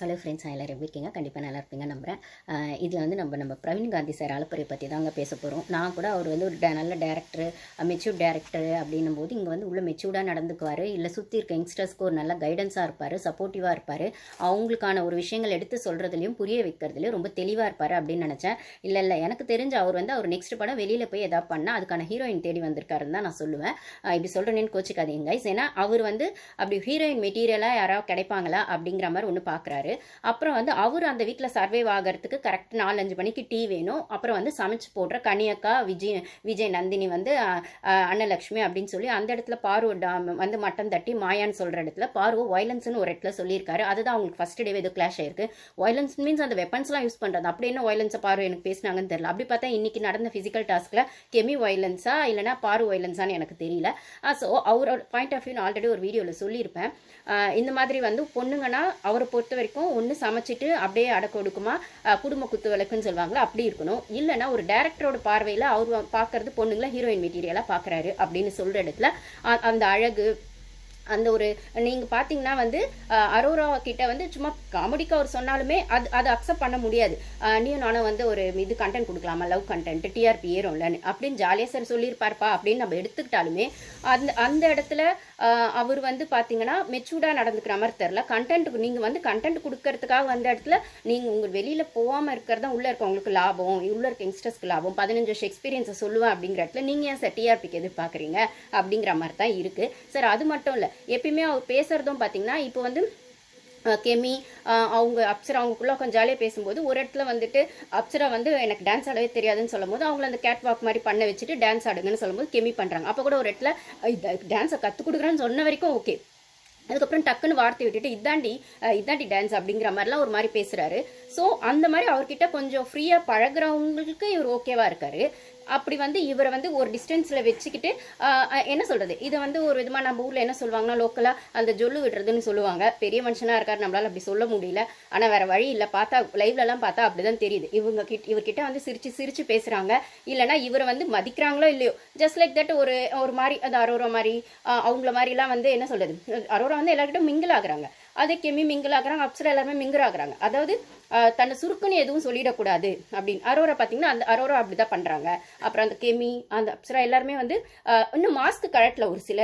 Hello friends, எல்லோரும் எப்படி இருக்கீங்க? கண்டிப்பாக நல்லா இருப்பீங்க நம்புகிறேன். இதில் வந்து நம்ம பிரவீன் காந்தி சார் ஆலப்புரை பற்றி தாங்க பேச போகிறோம். நான் கூட அவர் வந்து ஒரு நல்ல டேரக்டர், மெச்சூர்ட் டேரக்டர் அப்படின்னும் போது இங்கே வந்து உள்ள மெச்சூர்டாக நடந்துக்குவார். இல்லை சுற்றி இருக்க யங்ஸ்டர்ஸ்க்கு ஒரு நல்ல கைடன்ஸாக இருப்பார், சப்போர்ட்டிவாக இருப்பார். அவங்களுக்கான ஒரு விஷயங்கள் எடுத்து சொல்கிறதுலையும் புரிய வைக்கிறதுலையும் ரொம்ப தெளிவாக இருப்பார் அப்படின்னு நினச்சேன். இல்லை எனக்கு தெரிஞ்ச அவர் வந்து அவர் நெக்ஸ்ட் படம் வெளியில் போய் எதாவது பண்ணால் அதுக்கான ஹீரோயின் தேடி வந்திருக்காருன்னு தான் நான் சொல்லுவேன். இப்படி சொல்கிறேன்னு கோச்சிக்காதீங்க கைஸ். ஏன்னா அவர் வந்து அப்படி ஹீரோயின் மெட்டீரியலாக யாராவது கிடைப்பாங்களா அப்படிங்கிற மாதிரி ஒன்று பார்க்குறாரு. அப்புறம் வந்து அவர் அந்த வீட்டில் சர்வைவ் ஆகிறதுக்கு கரெக்ட் 4-5 மணிக்கு டீ வேணும். அப்புறம் வந்து சமைச்சு போடுற கனியக்கா, விஜய் நந்தினி வந்து அன்னலக்ஷ்மி அப்படின்னு சொல்லி அந்த இடத்துல பார்வ வந்து மட்டன் தட்டி மாயான்னு சொல்கிற இடத்துல பார்வ வயலன்ஸ்னு ஒரு இடத்துல சொல்லியிருக்காரு. அதுதான் அவங்களுக்கு ஃபர்ஸ்ட் டே ஏதோ கிளாஷ் ஆயிருக்கு. வயலன்ஸ் மீன்ஸ் அந்த வெப்பன்ஸ்லாம் யூஸ் பண்ணுறது. அப்படி என்ன வயலன்ஸை பார்வ எனக்கு பேசினாங்கன்னு தெரியல. அப்படி பார்த்தா இன்னைக்கு நடந்த ஃபிசிக்கல் டாஸ்கில் கெமி வயலன்ஸா இல்லைனா பார்வ வயலன்ஸான்னு எனக்கு தெரியல. ஸோ அவரோட பாயிண்ட் ஆஃப் வியூ நான் ஆல்ரெடி ஒரு வீடியோவில் சொல்லியிருப்பேன். இந்த மாதிரி வந்து பொண்ணுங்கன்னா அவரை பொறுத்த வரைக்கும் ஒன்று சமைச்சிட்டு அப்படியே அடக்க ஒடுக்குமா குடும்ப குத்து விளக்குன்னு சொல்லுவாங்களா அப்படி இருக்கணும். இல்லைன்னா ஒரு டைரக்டரோட பார்வையில் அவர் பார்க்கறது பொண்ணுங்களை ஹீரோயின் மெட்டீரியலாக பார்க்குறாரு அப்படின்னு சொல்கிற இடத்துல அந்த அழகு அந்த ஒரு நீங்கள் பார்த்தீங்கன்னா வந்து அரோரா கிட்ட வந்து சும்மா காமெடிக்காக அவர் சொன்னாலுமே அது அக்செப்ட் பண்ண முடியாது. நீயும் நானும் வந்து ஒரு இது கண்டென்ட் கொடுக்கலாமா, லவ் கண்டென்ட், டிஆர்பி ஏறும்லன்னு அப்படின்னு ஜாலியாக சார் சொல்லியிருப்பார்ப்பா அப்படின்னு நம்ம எடுத்துக்கிட்டாலுமே அந்த இடத்துல அவர் வந்து பார்த்தீங்கன்னா மெச்சூர்டாக நடந்துக்கிற மாதிரி தெரில. கண்டென்ட்டுக்கு நீங்கள் வந்து கண்டென்ட் கொடுக்கறதுக்காக வந்த இடத்துல நீங்கள் உங்கள் வெளியில் போகாமல் இருக்கிறது தான் உள்ளே இருக்கவங்களுக்கு லாபம், உள்ளே இருக்க யங்ஸ்டர்ஸ்க்கு லாபம், 15 வருஷம் எக்ஸ்பீரியன்ஸை சொல்லுவேன் அப்படிங்கிற இடத்துல நீங்கள் ஏன் சார் டிஆர்பிக்கு எதிர்பார்க்குறீங்க அப்படிங்கிற மாதிரி தான் இருக்குது சார். அது மட்டும் இல்லை, எப்பயுமே அவர் பேசுகிறதும் பார்த்தீங்கன்னா இப்போ வந்து கெமி அவங்க அப்சரா அவங்களுக்குள்ள கொஞ்சம் ஜாலியாக பேசும்போது ஒரு இடத்துல வந்துட்டு அப்சரா வந்து எனக்கு டான்ஸ் ஆடவே தெரியாதுன்னு சொல்லும் போது அவங்கள அந்த கேட் வாக் மாதிரி பண்ண வச்சுட்டு டான்ஸ் ஆடுங்கன்னு சொல்லும்போது கெமி பண்ணுறாங்க. அப்போ கூட ஒரு இடத்துல டான்ஸை கற்றுக் கொடுக்குறேன்னு சொன்ன வரைக்கும் ஓகே. அதுக்கப்புறம் டக்குன்னு வார்த்தை விட்டுட்டு இதாண்டி டான்ஸ் அப்படிங்கிற மாதிரிலாம் ஒரு மாதிரி பேசுகிறாரு. ஸோ அந்த மாதிரி அவர்கிட்ட கொஞ்சம் ஃப்ரீயாக பழகிறவங்களுக்கு இவர் ஓகேவா இருக்காரு. அப்படி வந்து இவரை வந்து ஒரு டிஸ்டன்ஸில் வச்சுக்கிட்டு என்ன சொல்கிறது, இதை வந்து ஒரு விதமாக நம்ம ஊரில் என்ன சொல்லுவாங்கன்னா லோக்கலாக அந்த ஜொல்லு விடுறதுன்னு சொல்லுவாங்க. பெரிய மனுஷனாக இருக்கார், நம்மளால் அப்படி சொல்ல முடியல. ஆனால் வேறு வழி இல்லை. பார்த்தா லைவ்லலாம் பார்த்தா அப்படி தான் தெரியுது. இவர்கிட்ட வந்து சிரிச்சு பேசுகிறாங்க. இல்லைனா இவரை வந்து மதிக்கிறாங்களோ இல்லையோ, ஜஸ்ட் லைக் தட் ஒரு மாதிரி அந்த அரோரா மாதிரி அவங்கள மாதிரிலாம் வந்து என்ன சொல்கிறது, அரோரா வந்து எல்லாருக்கிட்டும் மிங்கிள் ஆகுறாங்க. அதே கெமி மிங்கிள் ஆகுறாங்க, அப்சரா எல்லாருமே மிங்கிள் ஆகுறாங்க. அதாவது தன்னை சுருக்குன்னு எதுவும் சொல்லிடக்கூடாது அப்படின்னு அரோரா பார்த்தீங்கன்னா அந்த அரோரா அப்படி தான் பண்ணுறாங்க. அப்புறம் அந்த கெமி அந்த அப்சரா எல்லாருமே வந்து இன்னும் மாஸ்க் கழட்டல ஒரு சிலர்.